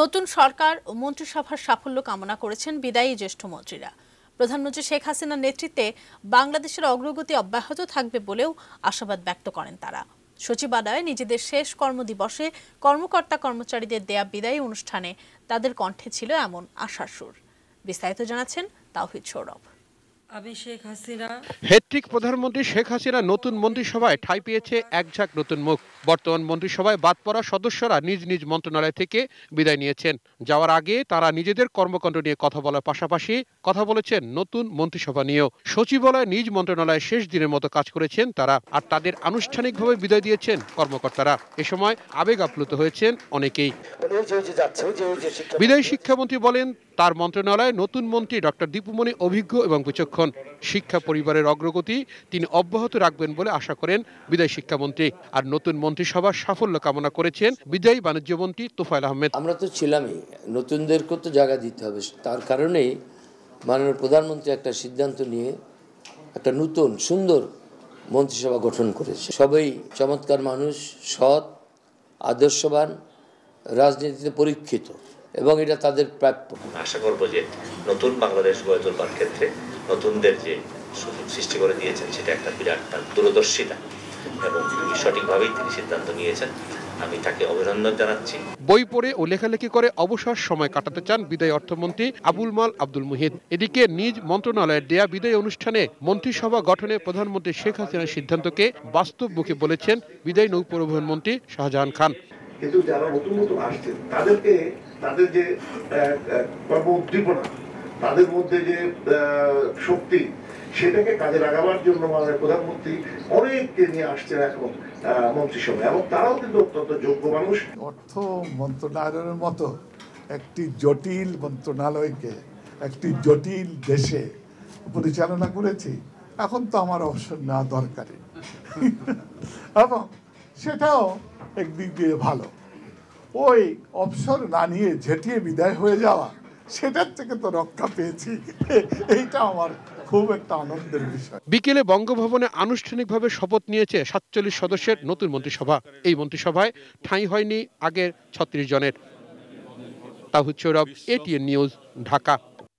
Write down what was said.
নতুন সরকার ও মন্ত্রিসভার সাফল্য কামনা করেছেন বিদায়ী জ্যেষ্ঠ মন্ত্রীরা। প্রধানমন্ত্রী শেখ হাসিনার নেতৃত্বে বাংলাদেশের অগ্রগতি অব্যাহত থাকবে বলেও আশাবাদ ব্যক্ত করেন তারা। সচিবালয়ে নিজেদের শেষ কর্মদিবসে কর্মকর্তা কর্মচারীদের দেয়া বিদায়ী অনুষ্ঠানে তাদের কণ্ঠে ছিল এমন আশার সুর। বিস্তারিত জানাচ্ছেন তাওহিদ সৌরভ। হ্যাট্রিক প্রধানমন্ত্রী শেখ হাসিনা নতুন মন্ত্রিসভায় ঠাঁই পেয়েছে একঝাঁক নতুন মুখ। বর্তমান মন্ত্রিসভায় বাদ পড়া সদস্যরা নিজ নিজ মন্ত্রণালয় থেকে বিদায় নিয়েছেন। যাওয়ার আগে তারা নিজেদের কর্মকাণ্ড নিয়ে কথা বলার পাশাপাশি কথা বলেছেন নতুন মন্ত্রিসভা নিয়েও। সচিবালয়ে নিজ মন্ত্রণালয়ে শেষ দিনের মতো কাজ করেছেন তারা, আর তাদের আনুষ্ঠানিকভাবে বিদায় দিয়েছেন কর্মকর্তারা। এ সময় আবেগ আপ্লুত হয়েছেন অনেকেই। বিদায়ী শিক্ষামন্ত্রী বলেন, তার মন্ত্রণালয়ে নতুন মন্ত্রী ডক্টর দীপুমনি অভিজ্ঞ এবং বিচক্ষণ। শিক্ষা পরিবারের অগ্রগতি তিনি অব্যাহত রাখবেন বলে আশা করেন বিদায়ী শিক্ষামন্ত্রী। আর নতুন মন্ত্রিসভার সাফল্য কামনা করেছেন বিদায়ী বাণিজ্যমন্ত্রী তোফায়েল আহমেদ। আমরা তো ছিলামই, নতুনদেরকে তো জায়গা দিতে হবে। তার কারণেই মাননীয় প্রধানমন্ত্রী একটা সিদ্ধান্ত নিয়ে একটা নতুন সুন্দর মন্ত্রিসভা গঠন করেছে। সবাই চমৎকার মানুষ, সৎ, আদর্শবান, রাজনীতিতে পরীক্ষিত, এবং এটা তাদের প্রাপ্য। আশা করব যে নতুন বাংলাদেশ গড়ে তোলবার ক্ষেত্রে নতুনদের যে সুযোগ সৃষ্টি করে দিয়েছেন সেটা একটা বিরাট দূরদর্শিতা, এবং সঠিকভাবেই তিনি সিদ্ধান্ত নিয়েছেন। আমি তাকে অভিনন্দন জানাচ্ছি। বই পড়ে ও লেখালেখি করে অবসর সময় কাটাতে চান বিদায়ী অর্থমন্ত্রী আবুল মাল আব্দুল মুহিত। এদিকে নিজ মন্ত্রণালয়ের দেয়া বিদায়ী অনুষ্ঠানে মন্ত্রিসভা গঠনে প্রধানমন্ত্রী শেখ হাসিনার সিদ্ধান্তকে বাস্তবমুখী বলেছেন বিদায়ী নৌপরিবহন মন্ত্রী শাহজাহান খান। কিন্তু যারা নতুন নতুন আসছেন তাদেরকে তাদের যে কর্ম উদ্দীপনা, তাদের মধ্যে যে শক্তি, সেটাকে কাজে লাগাবার জন্য আমাদের প্রধানমন্ত্রী অনেককে নিয়ে আসছেন এখন মন্ত্রিসভায়, এবং তারাও কিন্তু অত্যন্ত যোগ্য মানুষ। অর্থ মন্ত্রণালয়ের মতো একটি জটিল মন্ত্রণালয়কে একটি জটিল দেশে পরিচালনা করেছি। এখন তো আমার অবসর নেওয়া দরকারি, এবং সেটাও একদিক দিয়ে ভালো। ওই অবসর না নিয়ে ঝেঁটিয়ে বিদায় হয়ে যাওয়া, সেটার থেকে তো রক্ষা পেয়েছি। এইটা আমার খুব একটা আনন্দের বিষয়। বিকেলে বঙ্গভবনে আনুষ্ঠানিকভাবে শপথ নিয়েছে ৪৭ সদস্যের নতুন মন্ত্রিসভা। এই মন্ত্রিসভায় ঠাঁই হয়নি আগের ৩৬ জনের। তাওহিদ সৌরভ, এটিএন নিউজ, ঢাকা।